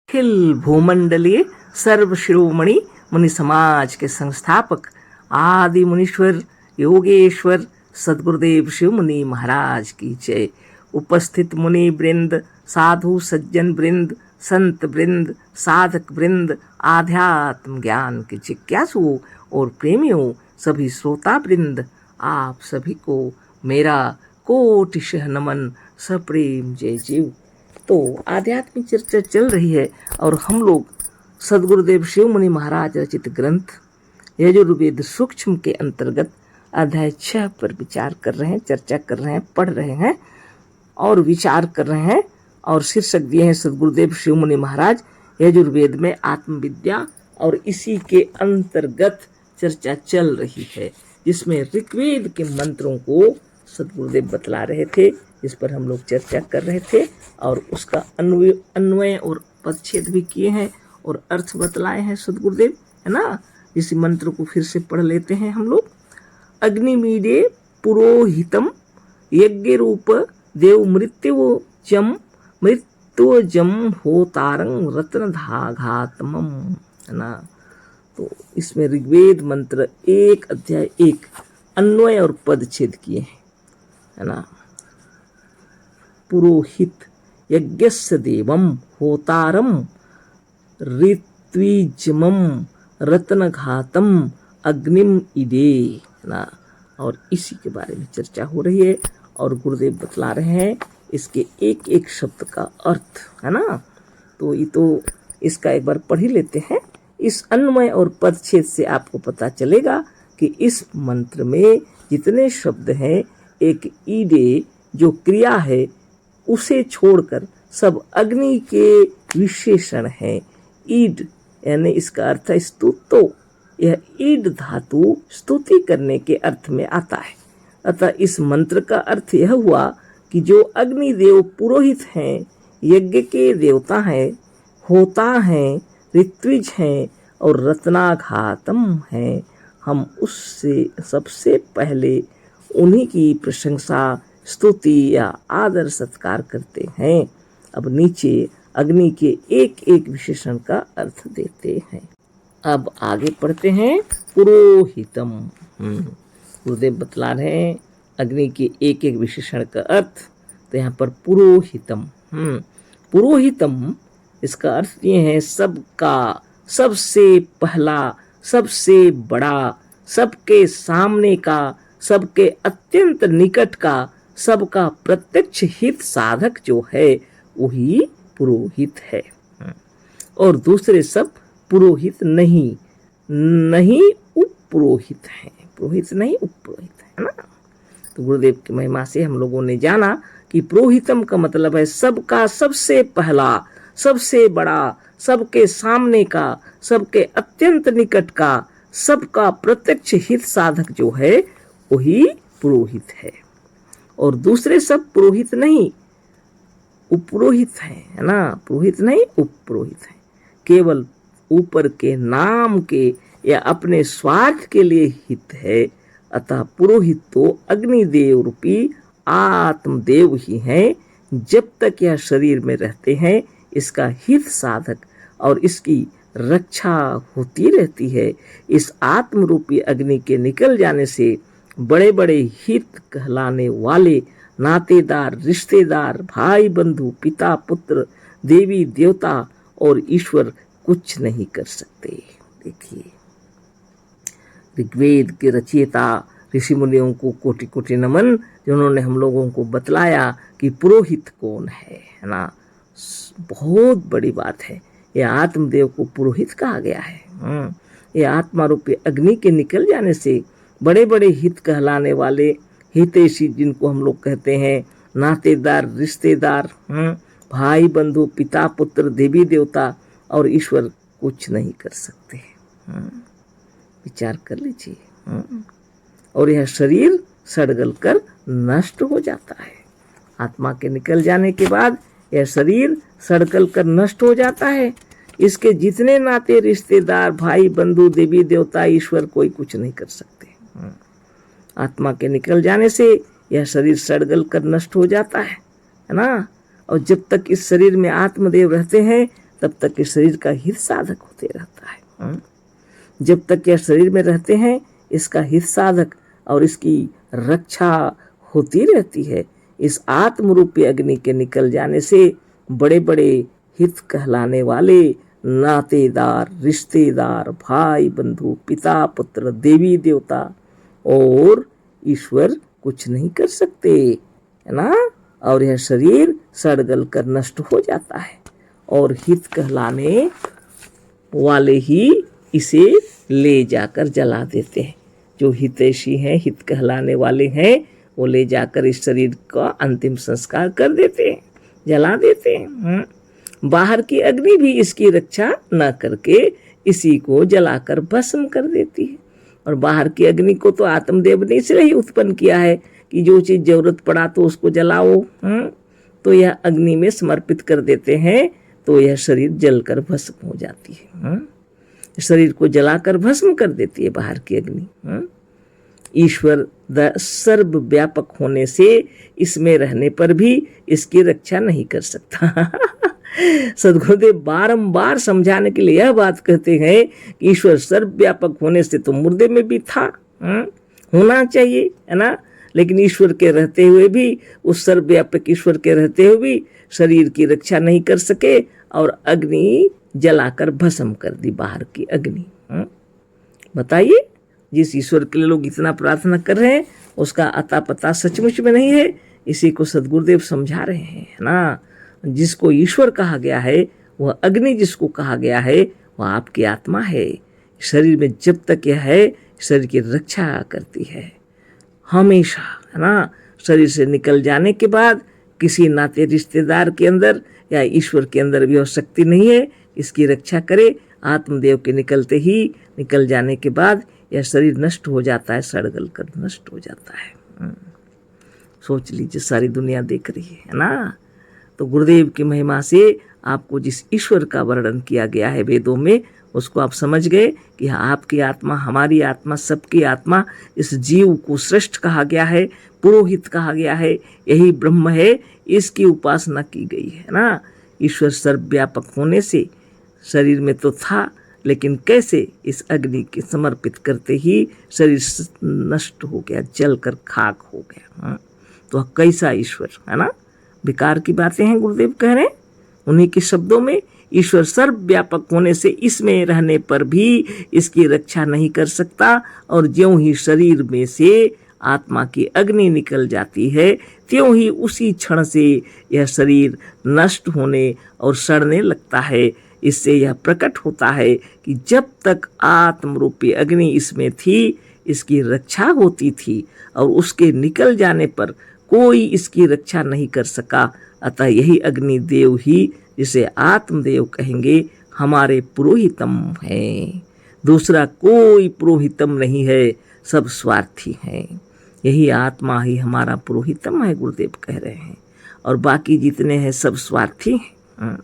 अखिल भूमंडलीय सर्व शिरोमणि मुनि समाज के संस्थापक आदि मुनीश्वर योगेश्वर सदगुरुदेव शिव मुनि महाराज की जय। उपस्थित मुनि वृंद, साधु सज्जन वृंद, संत वृंद, साधक वृंद, आध्यात्म ज्ञान के जिज्ञासुओं और प्रेमियों, सभी श्रोता वृंद, आप सभी को मेरा कोटिशः नमन, सप्रेम जय जीव। तो आध्यात्मिक चर्चा चल रही है और हम लोग सदगुरुदेव शिव मुनि महाराज रचित ग्रंथ यजुर्वेद सूक्ष्म के अंतर्गत अध्याय 6 पर विचार कर रहे हैं, चर्चा कर रहे हैं, पढ़ रहे हैं और विचार कर रहे हैं। और शीर्षक दिए हैं सदगुरुदेव शिव मुनि महाराज यजुर्वेद में आत्मविद्या, और इसी के अंतर्गत चर्चा चल रही है जिसमें ऋग्वेद के मंत्रों को सदगुरुदेव बतला रहे थे, इस पर हम लोग चर्चा कर रहे थे और उसका अन्वय और पदच्छेद भी किए हैं और अर्थ बतलाए हैं सदगुरुदेव, है ना। इस मंत्र को फिर से पढ़ लेते हैं हम लोग। अग्निमीडे पुरोहितम यज्ञ रूप देव मृत्युजम होतारंग रत्न धाघातमम, है ना। तो इसमें ऋग्वेद मंत्र 1 अध्याय 1 अन्वय और पदच्छेद किए हैं, है ना। पुरोहित यज्ञस्य देवम होतारम ऋत्विजमम रत्नघातम अग्निम इदे, है ना। और इसी के बारे में चर्चा हो रही है और गुरुदेव बतला रहे हैं इसके एक एक शब्द का अर्थ, है ना। तो ये तो इसका एक बार पढ़ ही लेते हैं। इस अन्वय और पदच्छेद से आपको पता चलेगा कि इस मंत्र में जितने शब्द हैं, एक ईडे जो क्रिया है उसे छोड़कर सब अग्नि के विशेषण हैं। ईड यानी इसका अर्थ है स्तुतो, यह ईड धातु स्तुति करने के अर्थ में आता है। अतः इस मंत्र का अर्थ यह हुआ कि जो अग्निदेव पुरोहित हैं, यज्ञ के देवता हैं, होता हैं, ऋत्विज हैं और रत्नाघातम हैं, हम उससे सबसे पहले उन्हीं की प्रशंसा, स्तुति या आदर सत्कार करते हैं। अब नीचे अग्नि के एक एक विशेषण का अर्थ देते हैं। अब आगे पढ़ते हैं। पुरोहितम, गुरुदेव बतला रहे हैं अग्नि के एक एक विशेषण का अर्थ। तो यहाँ पर पुरोहितम, पुरोहितम इसका अर्थ ये है सबका, सबसे पहला, सबसे बड़ा, सबके सामने का, सबके अत्यंत निकट का, सबका प्रत्यक्ष हित साधक जो है वही पुरोहित है। और दूसरे सब पुरोहित नहीं उपपुरोहित हैं, पुरोहित नहीं उपपुरोहित है ना। तो गुरुदेव की महिमा से हम लोगों ने जाना कि पुरोहितम का मतलब है सबका सबसे पहला, सबसे बड़ा, सबके सामने का, सबके अत्यंत निकट का, सबका प्रत्यक्ष हित साधक जो है वही पुरोहित है। और दूसरे सब पुरोहित नहीं उपपुरोहित है ना। पुरोहित नहीं उपपुरोहित है, केवल ऊपर के नाम के या अपने स्वार्थ के लिए हित है। अतः पुरोहित तो अग्निदेव रूपी आत्मदेव ही हैं। जब तक यह शरीर में रहते हैं इसका हित साधक और इसकी रक्षा होती रहती है। इस आत्म रूपी अग्नि के निकल जाने से बड़े बड़े हित कहलाने वाले नातेदार, रिश्तेदार, भाई बंधु, पिता पुत्र, देवी देवता और ईश्वर कुछ नहीं कर सकते। देखिए, ऋग्वेद के रचयिता ऋषि मुनियों को कोटि कोटि नमन, जिन्होंने हम लोगों को बतलाया कि पुरोहित कौन है ना। बहुत बड़ी बात है, यह आत्मदेव को पुरोहित कहा गया है। यह आत्मा रूपी अग्नि के निकल जाने से बड़े बड़े हित कहलाने वाले हितैषी, जिनको हम लोग कहते हैं नातेदार, रिश्तेदार, भाई बंधु, पिता पुत्र, देवी देवता और ईश्वर कुछ नहीं कर सकते। विचार कर लीजिए। और यह शरीर सड़गल कर नष्ट हो जाता है। आत्मा के निकल जाने के बाद यह शरीर सड़गल कर नष्ट हो जाता है। इसके जितने नाते, रिश्तेदार, भाई बंधु, देवी देवता, ईश्वर कोई कुछ नहीं कर सकते। आत्मा के निकल जाने से यह शरीर सड़गल कर नष्ट हो जाता है ना। और जब तक इस शरीर में आत्मदेव रहते हैं तब तक इस शरीर का हित साधक होते रहता है। जब तक यह शरीर में रहते हैं इसका हित साधक और इसकी रक्षा होती रहती है। इस आत्मरूपी अग्नि के निकल जाने से बड़े बड़े हित कहलाने वाले नातेदार, रिश्तेदार, भाई बंधु, पिता पुत्र, देवी देवता और ईश्वर कुछ नहीं कर सकते, है ना। और यह शरीर सड़ गल कर नष्ट हो जाता है और हित कहलाने वाले ही इसे ले जाकर जला देते हैं। जो हितैषी हैं, हित कहलाने वाले हैं, वो ले जाकर इस शरीर का अंतिम संस्कार कर देते हैं, जला देते हैं। बाहर की अग्नि भी इसकी रक्षा न करके इसी को जलाकर भस्म कर देती है। और बाहर की अग्नि को तो आत्मदेव ने इसलिए ही उत्पन्न किया है कि जो चीज जरूरत पड़ा तो उसको जलाओ। तो यह अग्नि में समर्पित कर देते हैं तो यह शरीर जलकर भस्म हो जाती है। शरीर को जलाकर भस्म कर देती है बाहर की अग्नि। ईश्वर सर्वव्यापक होने से इसमें रहने पर भी इसकी रक्षा नहीं कर सकता। सद्गुरुदेव बारंबार समझाने के लिए यह बात कहते हैं कि ईश्वर सर्वव्यापक होने से तो मुर्दे में भी था, होना चाहिए, है ना। लेकिन ईश्वर के रहते हुए भी, उस सर्वव्यापक ईश्वर के रहते हुए भी शरीर की रक्षा नहीं कर सके और अग्नि जलाकर भस्म कर दी, बाहर की अग्नि। बताइए, जिस ईश्वर के लिए लोग इतना प्रार्थना कर रहे हैं उसका अता पता सचमुच में नहीं है। इसी को सद्गुरुदेव समझा रहे हैं, है ना। जिसको ईश्वर कहा गया है, वह अग्नि जिसको कहा गया है, वह आपकी आत्मा है। शरीर में जब तक यह है, शरीर की रक्षा करती है हमेशा, है ना। शरीर से निकल जाने के बाद किसी नाते रिश्तेदार के अंदर या ईश्वर के अंदर भी वह शक्ति नहीं है इसकी रक्षा करे। आत्मदेव के निकल जाने के बाद यह शरीर नष्ट हो जाता है, सड़गल कर नष्ट हो जाता है। सोच लीजिए, सारी दुनिया देख रही है ना। तो गुरुदेव की महिमा से आपको जिस ईश्वर का वर्णन किया गया है वेदों में, उसको आप समझ गए कि आपकी आत्मा, हमारी आत्मा, सबकी आत्मा, इस जीव को श्रेष्ठ कहा गया है, पुरोहित कहा गया है, यही ब्रह्म है, इसकी उपासना की गई है ना। ईश्वर सर्वव्यापक होने से शरीर में तो था, लेकिन कैसे इस अग्नि के समर्पित करते ही शरीर नष्ट हो गया, जलकर खाक हो गया। तो कैसा ईश्वर, है ना। विकार की बातें हैं गुरुदेव कह रहे हैं। उन्हीं के शब्दों में, ईश्वर सर्वव्यापक होने से इसमें रहने पर भी इसकी रक्षा नहीं कर सकता और ज्यों ही शरीर में से आत्मा की अग्नि निकल जाती है त्यों ही उसी क्षण से यह शरीर नष्ट होने और सड़ने लगता है। इससे यह प्रकट होता है कि जब तक आत्मरूपी अग्नि इसमें थी इसकी रक्षा होती थी और उसके निकल जाने पर कोई इसकी रक्षा नहीं कर सका। अतः यही अग्निदेव ही, जिसे आत्मदेव कहेंगे, हमारे पुरोहितम है। दूसरा कोई पुरोहितम नहीं है, सब स्वार्थी हैं। यही आत्मा ही हमारा पुरोहितम है, गुरुदेव कह रहे हैं, और बाकी जितने हैं सब स्वार्थी हैं।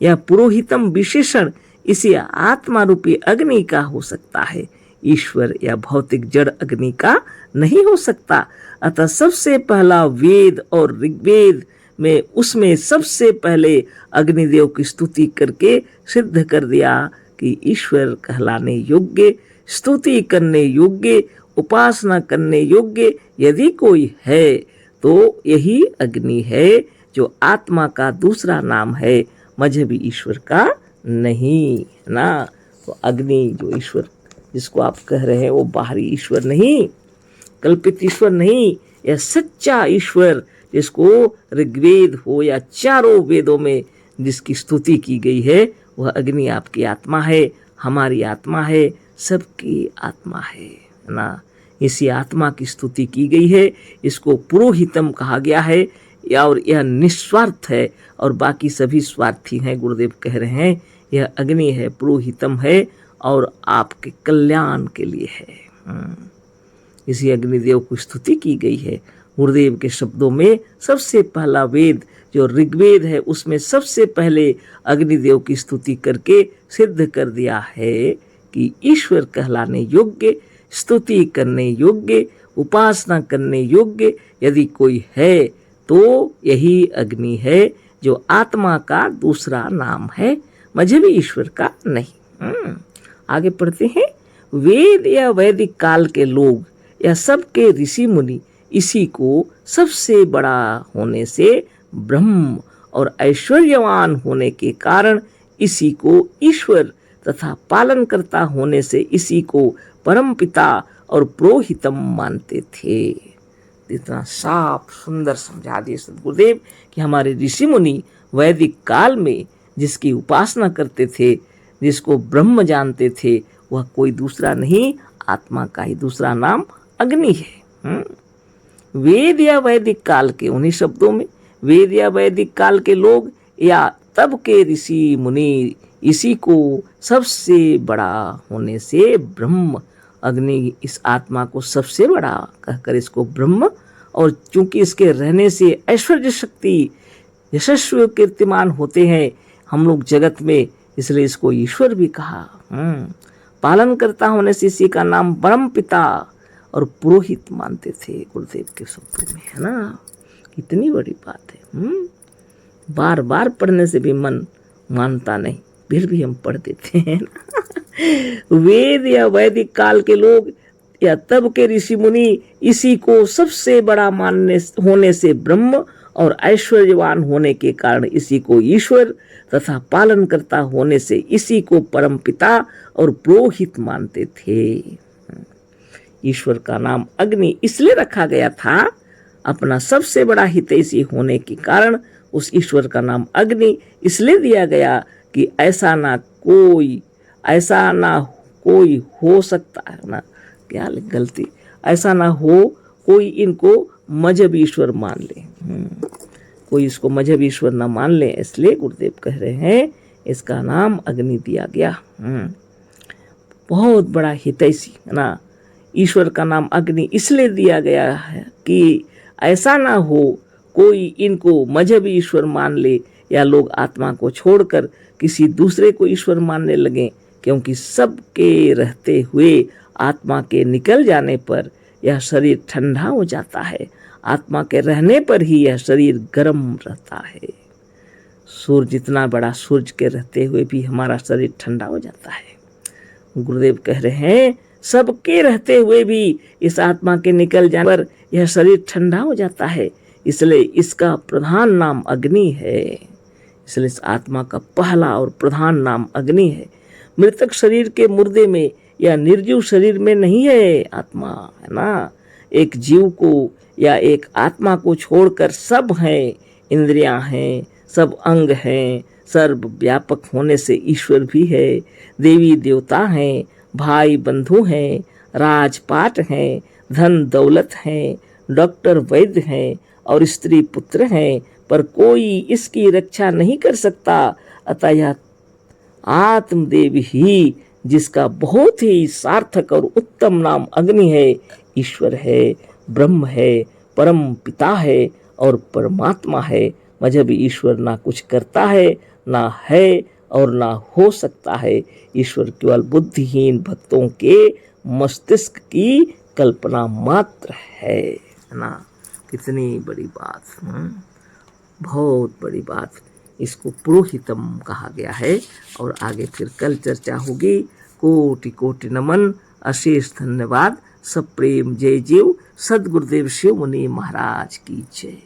यह पुरोहितम विशेषण इसी आत्मा रूपी अग्नि का हो सकता है, ईश्वर या भौतिक जड़ अग्नि का नहीं हो सकता। अतः सबसे पहला वेद और ऋग्वेद में उसमें सबसे पहले अग्निदेव की स्तुति करके सिद्ध कर दिया कि ईश्वर कहलाने योग्य, स्तुति करने योग्य, उपासना करने योग्य यदि कोई है तो यही अग्नि है, जो आत्मा का दूसरा नाम है, मजहबी ईश्वर का नहीं ना। तो अग्नि जो ईश्वर जिसको आप कह रहे हैं वो बाहरी ईश्वर नहीं, कल्पित ईश्वर नहीं, यह सच्चा ईश्वर जिसको ऋग्वेद हो या चारों वेदों में जिसकी स्तुति की गई है, वह अग्नि आपकी आत्मा है, हमारी आत्मा है, सबकी आत्मा है ना। इसी आत्मा की स्तुति की गई है, इसको पुरोहितम कहा गया है और यह निस्वार्थ है और बाकी सभी स्वार्थी हैं। गुरुदेव कह रहे हैं यह अग्नि है, पुरोहितम है और आपके कल्याण के लिए है। इसी अग्निदेव की स्तुति की गई है। गुरुदेव के शब्दों में सबसे पहला वेद जो ऋग्वेद है उसमें सबसे पहले अग्निदेव की स्तुति करके सिद्ध कर दिया है कि ईश्वर कहलाने योग्य, स्तुति करने योग्य, उपासना करने योग्य यदि कोई है तो यही अग्नि है, जो आत्मा का दूसरा नाम है, मजहबी ईश्वर का नहीं। आगे पढ़ते हैं, वेद या वैदिक काल के लोग या सबके ऋषि मुनि इसी को सबसे बड़ा होने से ब्रह्म और ऐश्वर्यवान होने के कारण इसी को ईश्वर तथा पालनकर्ता होने से इसी को परम पिता और पुरोहितम मानते थे। इतना साफ सुंदर समझा दिए सदगुरुदेव कि हमारे ऋषि मुनि वैदिक काल में जिसकी उपासना करते थे, जिसको ब्रह्म जानते थे, वह कोई दूसरा नहीं, आत्मा का ही दूसरा नाम अग्नि है। वेद या वैदिक काल के, उन्हीं शब्दों में, वेद या वैदिक काल के लोग या तब के ऋषि मुनि इसी को सबसे बड़ा होने से ब्रह्म, अग्नि इस आत्मा को सबसे बड़ा कहकर इसको ब्रह्म, और चूंकि इसके रहने से ऐश्वर्य शक्ति यशस्वी कीर्तिमान होते हैं हम लोग जगत में, इसलिए इसको ईश्वर भी कहा। पालन करता होने से इसी का नाम परम पिता और पुरोहित मानते थे गुरुदेव के शब्दों में, है ना। कितनी बड़ी बात है। बार बार पढ़ने से भी मन मानता नहीं, फिर भी हम पढ़ देते हैं ना। वेद या वैदिक काल के लोग या तब के ऋषि मुनि इसी को सबसे बड़ा मानने होने से ब्रह्म और ऐश्वर्यवान होने के कारण इसी को ईश्वर तथा पालन करता होने से इसी को परम पिता और पुरोहित मानते थे। ईश्वर का नाम अग्नि इसलिए रखा गया था, अपना सबसे बड़ा हितैषी होने के कारण उस ईश्वर का नाम अग्नि इसलिए दिया गया कि ऐसा ना कोई हो सकता है ना, क्या गलती, ऐसा ना हो कोई इनको मजहब ईश्वर मान ले, कोई इसको मजहब ईश्वर ना मान ले, इसलिए गुरुदेव कह रहे हैं इसका नाम अग्नि दिया गया। बहुत बड़ा हितैषी है ना, ईश्वर का नाम अग्नि इसलिए दिया गया है कि ऐसा ना हो कोई इनको मजहबी ईश्वर मान ले या लोग आत्मा को छोड़कर किसी दूसरे को ईश्वर मानने लगे, क्योंकि सबके रहते हुए आत्मा के निकल जाने पर यह शरीर ठंडा हो जाता है, आत्मा के रहने पर ही यह शरीर गर्म रहता है। सूर्य जितना बड़ा, सूर्य के रहते हुए भी हमारा शरीर ठंडा हो जाता है। गुरुदेव कह रहे हैं सबके रहते हुए भी इस आत्मा के निकल जाने पर यह शरीर ठंडा हो जाता है, इसलिए इसका प्रधान नाम अग्नि है। इसलिए इस आत्मा का पहला और प्रधान नाम अग्नि है। मृतक शरीर के मुर्दे में या निर्जीव शरीर में नहीं है आत्मा, है ना। एक जीव को या एक आत्मा को छोड़कर सब हैं, इंद्रियां हैं, सब अंग हैं, सर्व व्यापक होने से ईश्वर भी है, देवी देवता हैं, भाई बंधु हैं, राजपाट हैं, धन दौलत हैं, डॉक्टर वैद्य हैं और स्त्री पुत्र हैं, पर कोई इसकी रक्षा नहीं कर सकता। अतः यह आत्मदेव ही, जिसका बहुत ही सार्थक और उत्तम नाम अग्नि है, ईश्वर है, ब्रह्म है, परम पिता है और परमात्मा है। मजहबी ईश्वर ना कुछ करता है, ना है और ना हो सकता है। ईश्वर केवल बुद्धिहीन भक्तों के मस्तिष्क की कल्पना मात्र है ना। कितनी बड़ी बात, बहुत बड़ी बात। इसको पुरोहितम कहा गया है और आगे फिर कल चर्चा होगी। कोटि कोटि नमन, अशेष धन्यवाद। सब प्रेम जय जीव। सद्गुरुदेव शिव मुनि महाराज की जय।